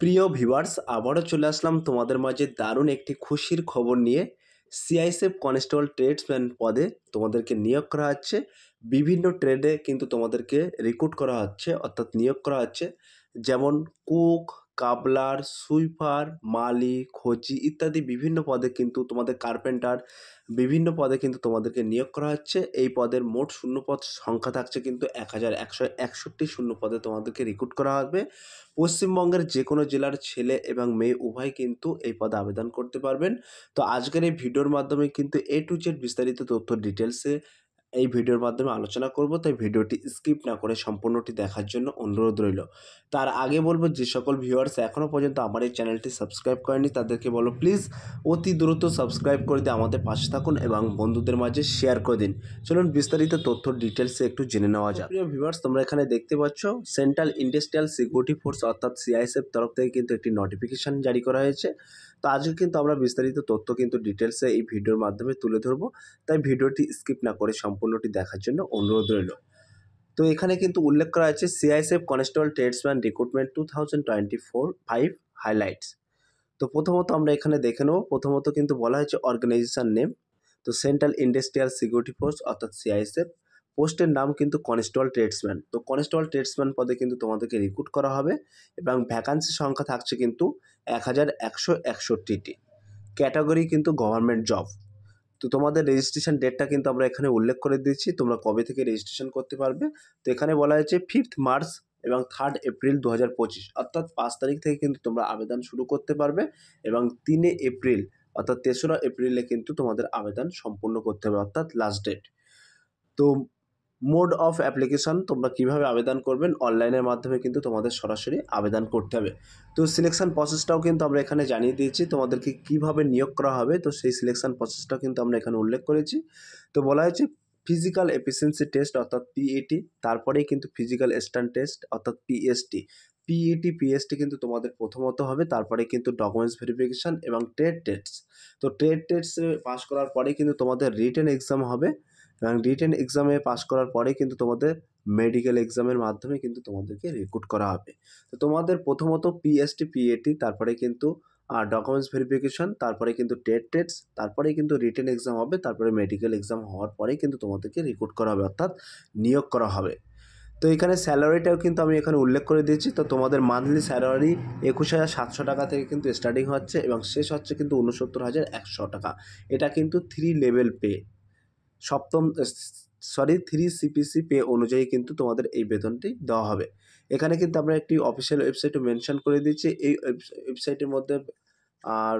প্রিয় ভিউয়ার্স, আবারও চলে আসলাম তোমাদের মাঝে দারুণ একটি খুশির খবর নিয়ে। সিআইএসএফ কনস্টেবল ট্রেডসম্যান পদে তোমাদেরকে নিয়োগ করা হচ্ছে। বিভিন্ন ট্রেডে কিন্তু তোমাদেরকে রিক্রুট করা হচ্ছে, অর্থাৎ নিয়োগ করা হচ্ছে। যেমন কুক, কাবলার, সুইপার, মালি, খোঁজি ইত্যাদি বিভিন্ন পদে কিন্তু তোমাদের কার্পেন্টার বিভিন্ন পদে কিন্তু তোমাদেরকে নিয়োগ করা হচ্ছে। এই পদের মোট শূন্যপদ সংখ্যা থাকছে কিন্তু 1161 শূন্যপদে তোমাদেরকে রিক্রুট করা হবে। পশ্চিমবঙ্গের যে কোনো জেলার ছেলে এবং মেয়ে উভয় কিন্তু এই পদে আবেদন করতে পারবেন। তো আজকের এই ভিডিওর মাধ্যমে কিন্তু এ টু জেড বিস্তারিত তথ্য ডিটেলসে এই ভিডিওর মাধ্যমে আলোচনা করব, তাই ভিডিওটি স্কিপ না করে সম্পূর্ণটি দেখার জন্য অনুরোধ রইল। তার আগে বলবো, যে সকল ভিউয়ার্স এখনও পর্যন্ত আমার এই চ্যানেলটি সাবস্ক্রাইব করেনি তাদেরকে বলো প্লিজ অতি দ্রুত সাবস্ক্রাইব করে দিয়ে আমাদের পাশে থাকুন এবং বন্ধুদের মাঝে শেয়ার করে দিন। চলুন বিস্তারিত তথ্য ডিটেলসে একটু জেনে নেওয়া যাক। প্রিয় ভিউয়ার্স, তোমরা এখানে দেখতে পাচ্ছ সেন্ট্রাল ইন্ডাস্ট্রিয়াল সিকিউরিটি ফোর্স অর্থাৎ সিআইএসএফ তরফ থেকে কিন্তু একটি নোটিফিকেশন জারি করা হয়েছে। তো আজকে কিন্তু আমরা বিস্তারিত তথ্য কিন্তু ডিটেলসে এই ভিডিওর মাধ্যমে তুলে ধরবো, তাই ভিডিওটি স্কিপ না করে সম্পূর্ণটি দেখার জন্য অনুরোধ রইল। তো এখানে কিন্তু উল্লেখ করা আছে CISF constable tradesman recruitment 2024-5 highlights. তো প্রথমত আমরা এখানে দেখে নেব। প্রথমত কিন্তু বলা হয়েছে অর্গানাইজেশন নেম, তো সেন্ট্রাল ইন্ডাস্ট্রিয়াল সিকিউরিটি ফোর্স অর্থাৎ সিআইএসএফ। পোস্টের নাম কিন্তু কনস্টেবল ট্রেডসম্যান। তো কনস্টেবল ট্রেডসম্যান পদে কিন্তু তোমাদেরকে রিক্রুট করা হবে এবং ভ্যাকান্সি সংখ্যা থাকছে কিন্তু 1161টি। ক্যাটাগরি কিন্তু গভর্নমেন্ট জব। তো তোমাদের রেজিস্ট্রেশন ডেটটা কিন্তু আমরা এখানে উল্লেখ করে দিচ্ছি, তোমরা কবে থেকে রেজিস্ট্রেশন করতে পারবে। তো এখানে বলা হয়েছে 5 মার্চ এবং 3 এপ্রিল 2025, অর্থাৎ 5 তারিখ থেকে কিন্তু তোমরা আবেদন শুরু করতে পারবে এবং 3 এপ্রিল অর্থাৎ 3রা এপ্রিলে কিন্তু তোমাদের আবেদন সম্পূর্ণ করতে হবে, অর্থাৎ লাস্ট ডেট। তো মোড অফ অ্যাপ্লিকেশন, তোমরা কীভাবে আবেদন করবেন, অনলাইনের মাধ্যমে কিন্তু তোমাদের সরাসরি আবেদন করতে হবে। তো সিলেকশন প্রসেসটাও কিন্তু আমরা এখানে জানিয়ে দিয়েছি তোমাদেরকে কীভাবে নিয়োগ করা হবে। তো সেই সিলেকশন প্রসেসটাও কিন্তু আমরা এখানে উল্লেখ করেছি। তো বলা হয়েছে ফিজিক্যাল এফিসিয়েন্সি টেস্ট অর্থাৎ পিএটি, তারপরেই কিন্তু ফিজিক্যাল স্ট্যান্ড টেস্ট অর্থাৎ পিএসটি। পিএসটি কিন্তু তোমাদের প্রথমত হবে, তারপরে কিন্তু ডকুমেন্টস ভেরিফিকেশান এবং ট্রেড টেস্ট। তো ট্রেড টেস্টে পাস করার পরে কিন্তু তোমাদের রিটেন এক্সাম হবে এবং রিটেন এক্সামে পাস করার পরে কিন্তু তোমাদের মেডিকেল এক্সামের মাধ্যমে কিন্তু তোমাদেরকে রিক্রুট করা হবে। তো তোমাদের প্রথমত পিএসটি, পিএটি, তারপরে কিন্তু ডকুমেন্টস ভেরিফিকেশান, তারপরে কিন্তু ট্রেড টেস্ট, তারপরে কিন্তু রিটেন এক্সাম হবে, তারপরে মেডিকেল এক্সাম হওয়ার পরেই কিন্তু তোমাদেরকে রিক্রুট করা হবে, অর্থাৎ নিয়োগ করা হবে। তো এখানে স্যালারিটাও কিন্তু আমি এখানে উল্লেখ করে দিয়েছি। তো তোমাদের মান্থলি স্যালারি 21,700 টাকা থেকে কিন্তু স্টার্টিং হচ্ছে এবং শেষ হচ্ছে কিন্তু 69,100 টাকা। এটা কিন্তু 3 level pay, three CPC pay অনুযায়ী কিন্তু তোমাদের এই বেতনটি দেওয়া হবে। এখানে কিন্তু আমরা একটি অফিসিয়াল ওয়েবসাইটও মেনশন করে দিচ্ছি। এই ওয়েবসাইটের মধ্যে আর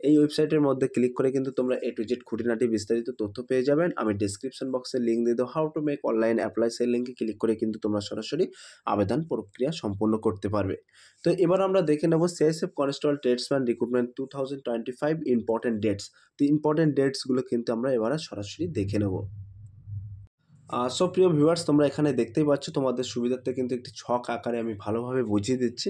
এই ওয়েবসাইটের মধ্যে ক্লিক করে কিন্তু তোমরা এ টু জেড খুঁটিনাটি বিস্তারিত তথ্য পেয়ে যাবেন। আমি ডেসক্রিপশন বক্সে লিঙ্ক দিয়ে দেবো, how to make online apply, সেই লিঙ্কে ক্লিক করে কিন্তু তোমরা সরাসরি আবেদন প্রক্রিয়া সম্পন্ন করতে পারবে। তো এবার আমরা দেখে নেব CISF constable tradesman recruitment 2025 important dates. তো ইম্পর্টেন্ট ডেটসগুলো কিন্তু আমরা এবারে সরাসরি দেখে নেব। সো প্রিয় ভিউয়ার্স, তোমরা এখানে দেখতেই পাচ্ছ, তোমাদের সুবিধার্থে কিন্তু একটি ছক আকারে আমি ভালোভাবে বুঝিয়ে দিচ্ছি।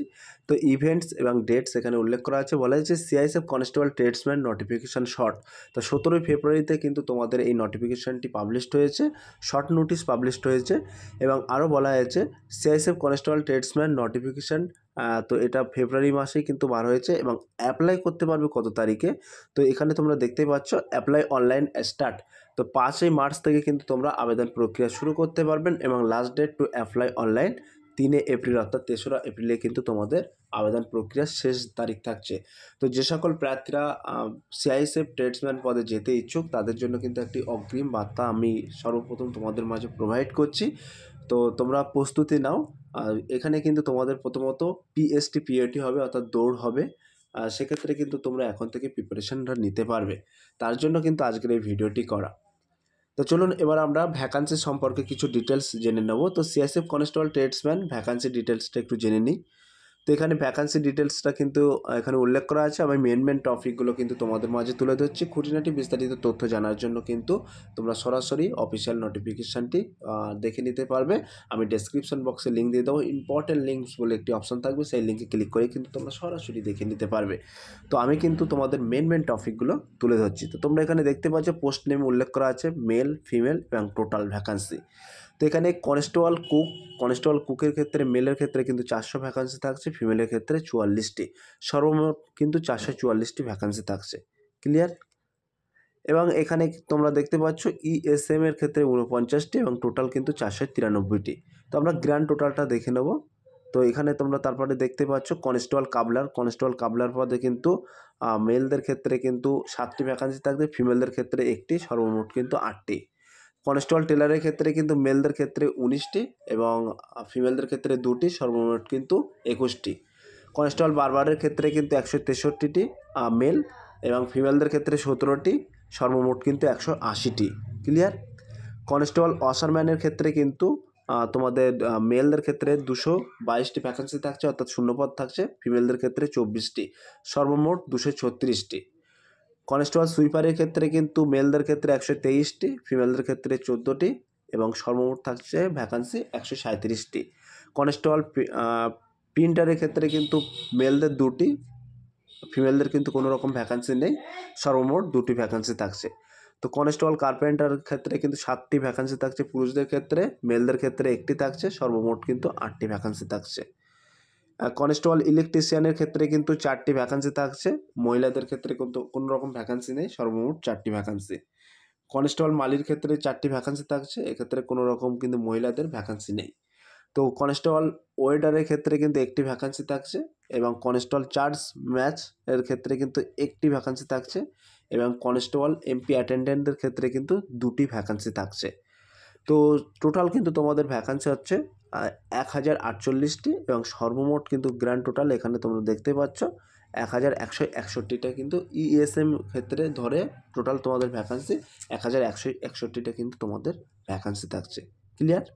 তো ইভেন্টস এবং ডেটস এখানে উল্লেখ করা আছে। বলা হয়েছে CISF constable tradesman notification short. তো 17 ফেব্রুয়ারিতে কিন্তু তোমাদের এই নোটিফিকেশানটি পাবলিশড হয়েছে, শর্ট নোটিশ পাবলিশড হয়েছে। এবং আরও বলা হয়েছে সিআইএসএফ কনস্টেবল ট্রেডসম্যান নোটিফিকেশান, তো এটা ফেব্রুয়ারি মাসেই কিন্তু বার হয়েছে এবং অ্যাপ্লাই করতে পারবে কত তারিখে। তো এখানে তোমরা দেখতেই পাচ্ছ অ্যাপ্লাই অনলাইন স্টার্ট। তো 5 মার্চ থেকে কিন্তু তোমরা আবেদন প্রক্রিয়া শুরু করতে পারবেন এবং last date to apply online 3 April, অর্থাৎ 3রা এপ্রিলে কিন্তু তোমাদের আবেদন প্রক্রিয়ার শেষ তারিখ থাকছে। তো যে সকল প্রার্থীরা সিআইএসএফ ট্রেডসম্যান পদে যেতে ইচ্ছুক তাদের জন্য কিন্তু একটি অগ্রিম বার্তা আমি সর্বপ্রথম তোমাদের মাঝে প্রোভাইড করছি। তো তোমরা প্রস্তুতি নাও। এখানে কিন্তু তোমাদের প্রথমত পিএসটি, পিএটি হবে, অর্থাৎ দৌড় হবে। সেক্ষেত্রে কিন্তু তোমরা এখন থেকে প্রিপারেশনটা নিতে পারবে, তার জন্য কিন্তু আজকের এই ভিডিওটি করা। তো চলুন এবার আমরা ভ্যাকান্সি সম্পর্কে কিছু ডিটেলস জেনে নেব। তো সিআইএসএফ কনস্টেবল ট্রেডসম্যান ভ্যাকান্সি ডিটেলসটা একটু জেনে নিই। তো এখানে ভ্যাকান্সি ডিটেলসটা কিন্তু এখানে উল্লেখ করা আছে। আমি মেন টপিকগুলো কিন্তু তোমাদের মাঝে তুলে ধরছি। খুঁটিনাটি বিস্তারিত তথ্য জানার জন্য কিন্তু তোমরা সরাসরি অফিসিয়াল নোটিফিকেশানটি দেখে নিতে পারবে। আমি ডেসক্রিপশন বক্সে লিঙ্ক দিয়ে দেবো, ইম্পর্টেন্ট লিঙ্কস বলে একটি অপশন থাকবে, সেই লিঙ্কে ক্লিক করে কিন্তু তোমরা সরাসরি দেখে নিতে পারবে। তো আমি কিন্তু তোমাদের মেন টপিকগুলো তুলে ধরছি। তো তোমরা এখানে দেখতে পাচ্ছ পোস্ট নেম উল্লেখ করা আছে, মেল, ফিমেল এবং টোটাল ভ্যাকান্সি। তো এখানে কনস্টেবল কুকের ক্ষেত্রে মেলের ক্ষেত্রে কিন্তু 400 ভ্যাকান্সি থাকছে, ফিমেলের ক্ষেত্রে 44টি, সর্বমোট কিন্তু 444টি ভ্যাকান্সি থাকছে। ক্লিয়ার? এবং এখানে তোমরা দেখতে পাচ্ছ ইএসএম এর ক্ষেত্রে 49টি এবং টোটাল কিন্তু 493টি। তো আমরা গ্র্যান্ড টোটালটা দেখে নেব। তো এখানে তোমরা তারপরে দেখতে পাচ্ছ কনস্টেবল কাবলার পদে কিন্তু মেলদের ক্ষেত্রে কিন্তু 7টি ভ্যাকান্সি থাকবে, ফিমেলদের ক্ষেত্রে 1টি, সর্বমোট কিন্তু 8টি। কনস্টেবল টেলারের ক্ষেত্রে কিন্তু মেলদের ক্ষেত্রে 19টি এবং ফিমেলদের ক্ষেত্রে 2টি, সর্বমোট কিন্তু 21টি। কনস্টেবল বারবারের ক্ষেত্রে কিন্তু 163টি মেল এবং ফিমেলদের ক্ষেত্রে 17টি, সর্বমোট কিন্তু 180টি। ক্লিয়ার? কনস্টেবল অসারম্যানের ক্ষেত্রে কিন্তু তোমাদের মেলদের ক্ষেত্রে 222টি ভ্যাকান্সি থাকছে, অর্থাৎ শূন্যপদ থাকছে, ফিমেলদের ক্ষেত্রে 24টি, সর্বমোট 236টি। কনস্টেবল সুইপারের ক্ষেত্রে কিন্তু মেলদের ক্ষেত্রে 123টি, ফিমেলদের ক্ষেত্রে 14টি এবং সর্বমোট থাকছে ভ্যাকান্সি 137টি। কনস্টেবল প্রিন্টারের ক্ষেত্রে কিন্তু মেলদের 2টি, ফিমেলদের কিন্তু কোনো রকম ভ্যাকান্সি নেই, সর্বমোট 2টি ভ্যাকান্সি থাকছে। তো কনস্টেবল কার্পেন্টারের ক্ষেত্রে কিন্তু 7টি ভ্যাকান্সি থাকছে পুরুষদের ক্ষেত্রে, মেলদের ক্ষেত্রে 1টি থাকছে, সর্বমোট কিন্তু 8টি ভ্যাকান্সি থাকছে। কনস্টেবল ইলেকট্রিশিয়ানের ক্ষেত্রে কিন্তু 4টি ভ্যাকান্সি থাকছে, মহিলাদের ক্ষেত্রে কিন্তু কোনো রকম ভ্যাকান্সি নেই, সর্বমোট 4টি ভ্যাকান্সি। কনস্টেবল মালির ক্ষেত্রে 4টি ভ্যাকান্সি থাকছে, এক্ষেত্রে কোনো রকম কিন্তু মহিলাদের ভ্যাকান্সি নেই। তো কনস্টেবল ওয়েটারের ক্ষেত্রে কিন্তু 1টি ভ্যাকান্সি থাকছে এবং কনস্টেবল চার্জ ম্যাচ এর ক্ষেত্রে কিন্তু 1টি ভ্যাকান্সি থাকছে এবং কনস্টেবল এমপি অ্যাটেন্ডেন্টদের ক্ষেত্রে কিন্তু 2টি ভ্যাকান্সি থাকছে। তো টোটাল কিন্তু তোমাদের ভ্যাকান্সি হচ্ছে 1048টি এবং সর্বমোট কিন্তু গ্র্যান্ড টোটাল এখানে তোমরা দেখতে পাচ্ছ 1161টা কিন্তু ইএসএম ক্ষেত্রে ধরে টোটাল তোমাদের ভ্যাকান্সি 1161টা কিন্তু তোমাদের ভ্যাকান্সি থাকছে। ক্লিয়ার?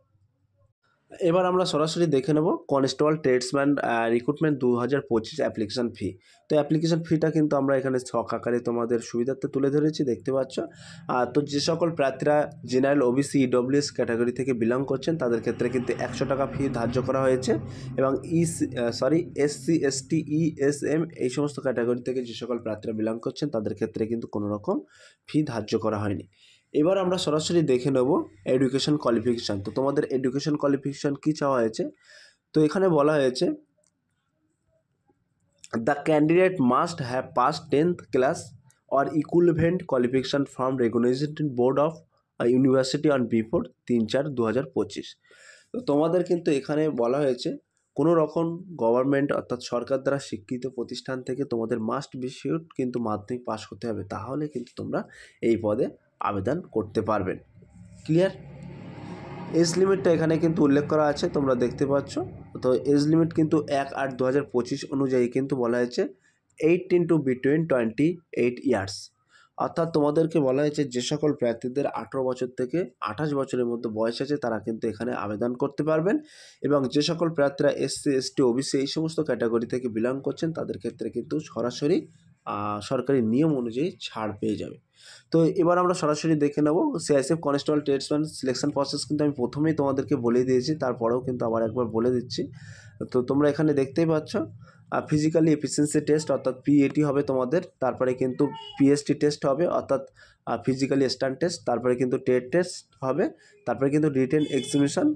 এবার আমরা সরাসরি দেখে নেব constable tradesman recruitment 2025 application fee. তো অ্যাপ্লিকেশন ফিটা কিন্তু আমরা এখানে ছক আকারে তোমাদের সুবিধার্থে তুলে ধরেছি, দেখতে পাচ্ছ। তো যে সকল প্রার্থীরা জেনারেল, ওবিসি, ইডব্লিউএস ক্যাটাগরি থেকে বিলং করছেন তাদের ক্ষেত্রে কিন্তু 100 টাকা ফি ধার্য করা হয়েছে এবং এসসি, এসটি, ইএসএম এই সমস্ত ক্যাটাগরি থেকে যে সকল প্রার্থীরা বিলং করছেন তাদের ক্ষেত্রে কিন্তু কোনো রকম ফি ধার্য করা হয়নি। এবার আমরা সরাসরি দেখে নেব এডুকেশন কোয়ালিফিকেশান। তো তোমাদের এডুকেশন কোয়ালিফিকেশান কী চাওয়া হয়েছে? তো এখানে বলা হয়েছে the candidate must have pass 10th class or equivalent qualification from recognized board of university on before 3/4/2025। তো তোমাদের কিন্তু এখানে বলা হয়েছে কোনো রকম গভর্নমেন্ট অর্থাৎ সরকার দ্বারা স্বীকৃত প্রতিষ্ঠান থেকে তোমাদের মাস্ট বি শিওর কিন্তু মাধ্যমিক পাস করতে হবে, তাহলে কিন্তু তোমরা এই পদে আবেদন করতে পারবেন। ক্লিয়ার? এজ লিমিটটা এখানে কিন্তু উল্লেখ করা আছে, তোমরা দেখতে পাচ্ছ। তো এজ লিমিট কিন্তু 1/8/2025 অনুযায়ী কিন্তু বলা হয়েছে 18 টু বিটুইন 28 ইয়ার্স। অর্থাৎ তোমাদেরকে বলা হয়েছে যে সকল প্রার্থীদের 18 বছর থেকে 28 বছরের মধ্যে বয়স আছে তারা কিন্তু এখানে আবেদন করতে পারবেন এবং যে সকল প্রার্থীরা এসসি, এসটি, ওবিসি এই সমস্ত ক্যাটাগরি থেকে বিলং করছেন তাদের ক্ষেত্রে কিন্তু সরাসরি সরকারি নিয়ম অনুযায়ী ছাড় পেয়ে যাবে। তো এবার আমরা সরাসরি দেখে নেব CISF constable tradesman selection process কিন্তু আমি প্রথমেই তোমাদেরকে বলে দিয়েছি, তারপরেও কিন্তু আবার একবার বলে দিচ্ছি। তো তোমরা এখানে দেখতেই পাচ্ছ ফিজিক্যালি এফিসিয়েন্সি টেস্ট অর্থাৎ পিএটি হবে তোমাদের, তারপরে কিন্তু পিএসটি টেস্ট হবে অর্থাৎ ফিজিক্যালি স্ট্যান্ড টেস্ট, তারপরে কিন্তু টেট টেস্ট হবে, তারপরে কিন্তু রিটেন এক্সামিনেশন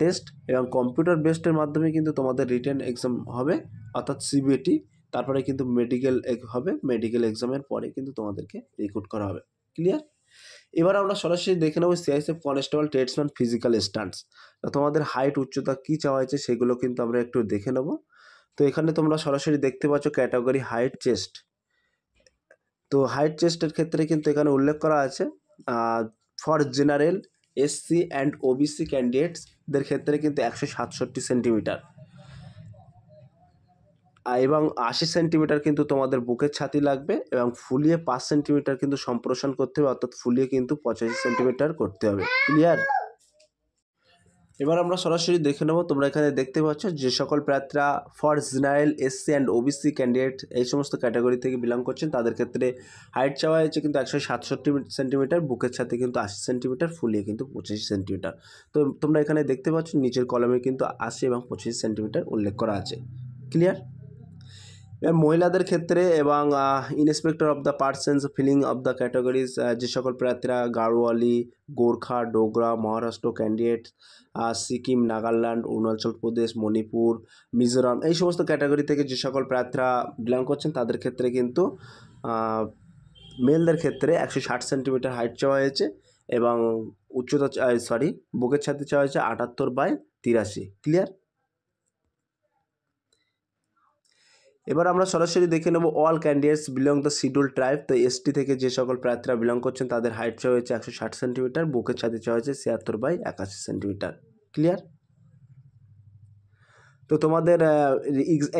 টেস্ট এবং কম্পিউটার বেসডের মাধ্যমে কিন্তু তোমাদের রিটেন এক্সাম হবে অর্থাৎ সিবিএটি, তারপরে কিন্তু মেডিকেল হবে, মেডিকেল এক্সামের পরে কিন্তু তোমাদেরকে রিক্রুট করা হবে। ক্লিয়ার? এবার আমরা সরাসরি দেখে নেব CISF constable tradesman physical stands. তোমাদের হাইট, উচ্চতা কী চাওয়া হয়েছে সেগুলো কিন্তু আমরা একটু দেখে নেব। তো এখানে তোমরা সরাসরি দেখতে পাচ্ছ ক্যাটাগরি হাইট, চেস্ট। তো হাইট চেস্টের ক্ষেত্রে কিন্তু এখানে উল্লেখ করা আছে for general, SC and OBC ক্যান্ডিডেটসদের ক্ষেত্রে কিন্তু 167 সেন্টিমিটার এবং 80 সেন্টিমিটার কিন্তু তোমাদের বুকের ছাতি লাগবে এবং ফুলিয়ে 5 সেন্টিমিটার কিন্তু সম্প্রসারণ করতে হবে, অর্থাৎ ফুলিয়ে কিন্তু 85 সেন্টিমিটার করতে হবে। ক্লিয়ার? এবার আমরা সরাসরি দেখে নেব। তোমরা এখানে দেখতে পাচ্ছ যে সকল প্রার্থীরা for general, SC and OBC candidate এই সমস্ত ক্যাটাগরি থেকে বিলং করছেন তাদের ক্ষেত্রে হাইট চাওয়া হয়েছে কিন্তু 167 সেন্টিমিটার, বুকের ছাতি কিন্তু 80 সেন্টিমিটার, ফুলিয়ে কিন্তু 25 সেন্টিমিটার। তো তোমরা এখানে দেখতে পাচ্ছ নিচের কলমে কিন্তু 80 এবং 25 সেন্টিমিটার উল্লেখ করা আছে। ক্লিয়ার? এবার মহিলাদের ক্ষেত্রে এবং inspector of the persons filling of the categories যে সকল প্রার্থীরা গাড়োয়ালি, গোর্খা, ডোগরা, মহারাষ্ট্র ক্যান্ডিডেট, সিকিম, নাগাল্যান্ড, অরুণাচল প্রদেশ, মণিপুর, মিজোরাম এই সমস্ত ক্যাটাগরি থেকে যে সকল প্রার্থীরা বিলং করছেন তাদের ক্ষেত্রে কিন্তু মেলদের ক্ষেত্রে 160 সেন্টিমিটার হাইট চাওয়া হয়েছে এবং উচ্চতা বুকের ছাতি চাওয়া হয়েছে 78/83। ক্লিয়ার? এবার আমরা সরাসরি দেখে নেব all candidates belong the schedule tribe. তো এসটি থেকে যে সকল প্রার্থীরা বিলং করছেন তাদের হাইট চাওয়া হয়েছে 160 সেন্টিমিটার, বুকের ছাতি চাওয়া হয়েছে 76/81 সেন্টিমিটার। ক্লিয়ার? তো তোমাদের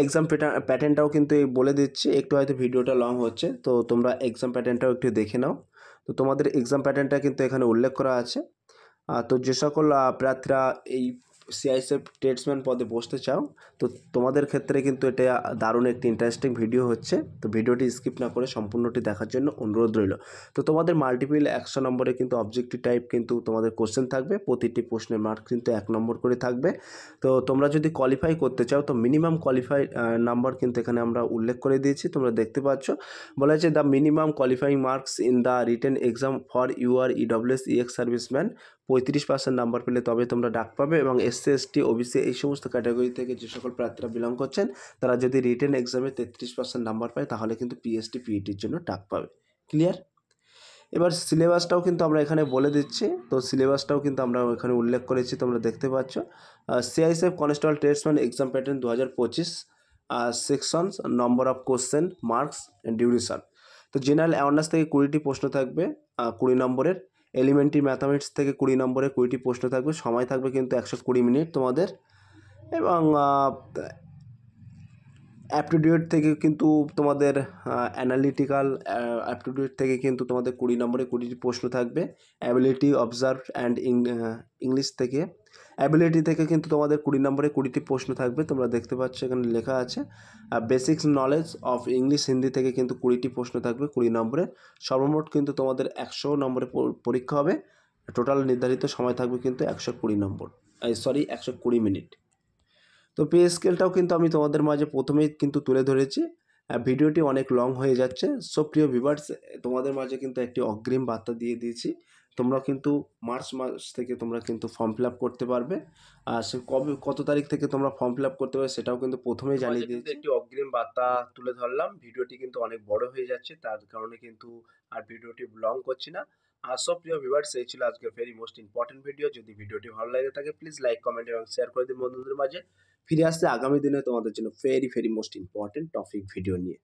এক্সাম প্যাটার্নটাও কিন্তু বলে দিচ্ছি, একটু হয়তো ভিডিওটা লং হচ্ছে, তো তোমরা এক্সাম প্যাটার্নটাও একটু দেখে নাও। তো তোমাদের এক্সাম প্যাটার্নটা কিন্তু এখানে উল্লেখ করা আছে। তো যে সকল প্রার্থীরা এই সিআইএসএফ ট্রেডসম্যান পদে বসতে চাও, তো তোমাদের ক্ষেত্রে কিন্তু এটা দারুণ একটি ইন্টারেস্টিং ভিডিও হচ্ছে। তো ভিডিওটি স্কিপ না করে সম্পূর্ণটি দেখার জন্য অনুরোধ রইল। তো তোমাদের মাল্টিপল 100 নম্বরে কিন্তু অবজেক্টিভ টাইপ কিন্তু তোমাদের কোশ্চেন থাকবে, প্রতিটি প্রশ্নের মার্ক কিন্তু 1 নম্বর করে থাকবে। তো তোমরা যদি কোয়ালিফাই করতে চাও তো মিনিমাম কোয়ালিফাই নাম্বার কিন্তু এখানে আমরা উল্লেখ করে দিয়েছি, তোমরা দেখতে পাচ্ছ। বলা হয়েছে the minimum qualifying marks in the written exam for UR EWS ex serviceman 35% number পেলে তবে তোমরা ডাক পাবে। এবং এসসি, এসটি, ওবিসি এই সমস্ত ক্যাটাগরি থেকে যে সকল প্রার্থীরা বিলং করছেন তারা যদি রিটেন এক্সামে 33% নাম্বার পায় তাহলে কিন্তু পিএসটি, পিইটির জন্য ডাক পাবে। ক্লিয়ার? এবার সিলেবাসটাও কিন্তু আমরা এখানে বলে দিচ্ছি। তো সিলেবাসটাও কিন্তু আমরা এখানে উল্লেখ করেছি, তোমরা দেখতে পাচ্ছ। CISF constable tradesman exam pattern 2025, sections, number of question, marks, duration. তো জেনারেল অ্যাওয়ারনেস থেকে 20টি প্রশ্ন থাকবে 20 নম্বরের। এলিমেন্টারি ম্যাথামেটিক্স থেকে 20 নম্বরে 20টি প্রশ্ন থাকবে, সময় থাকবে কিন্তু 120 মিনিট তোমাদের। এবং অ্যাপটিটিউড থেকে কিন্তু তোমাদের অ্যানালিটিক্যাল অ্যাপটিটিউড থেকে কিন্তু তোমাদের 20 নম্বরে 20টি প্রশ্ন থাকবে। অ্যাবিলিটি, অবজার্ভ অ্যান্ড ইংলিশ থেকে অ্যাবিলিটি থেকে কিন্তু তোমাদের 20 নম্বরে 20টি প্রশ্ন থাকবে, তোমরা দেখতে পাচ্ছ এখানে লেখা আছে। Basics knowledge of English, Hindi থেকে কিন্তু 20টি প্রশ্ন থাকবে 20 নম্বরে। সর্বমোট কিন্তু তোমাদের 100 নম্বরে পরীক্ষা হবে। টোটাল নির্ধারিত সময় থাকবে কিন্তু 120 নম্বর, 120 মিনিট। তো পে স্কেলটাও কিন্তু আমি তোমাদের মাঝে প্রথমেই কিন্তু তুলে ধরেছি। ভিডিওটি অনেক লং হয়ে যাচ্ছে। সো প্রিয় ভিউয়ার্স, তোমাদের মাঝে কিন্তু একটি অগ্রিম বার্তা দিয়ে দিয়েছি। তোমরা কিন্তু মার্চ মাস থেকে তোমরা কিন্তু ফর্ম ফিল আপ করতে পারবে। আর সে কত তারিখ থেকে তোমরা ফর্ম ফিল আপ করতে পারবে সেটাও কিন্তু প্রথমেই জানিয়ে দিয়েছি। একটি অগ্রিম বার্তা তুলে ধরলাম। ভিডিওটি কিন্তু অনেক বড় হয়ে যাচ্ছে, তার কারণে কিন্তু আর ভিডিওটি লং করছি না। সো প্রিয় ভিউয়ার্স, এই ছিল আজকের ভেরি মোস্ট ইম্পর্টেন্ট ভিডিও। যদি ভিডিওটি ভালো লাগে থাকে প্লিজ লাইক, কমেন্ট এবং শেয়ার করে দিন বন্ধুদের মাঝে। ফিরে আসছে আগামী দিনে তোমাদের জন্য very most important topic video নিয়ে।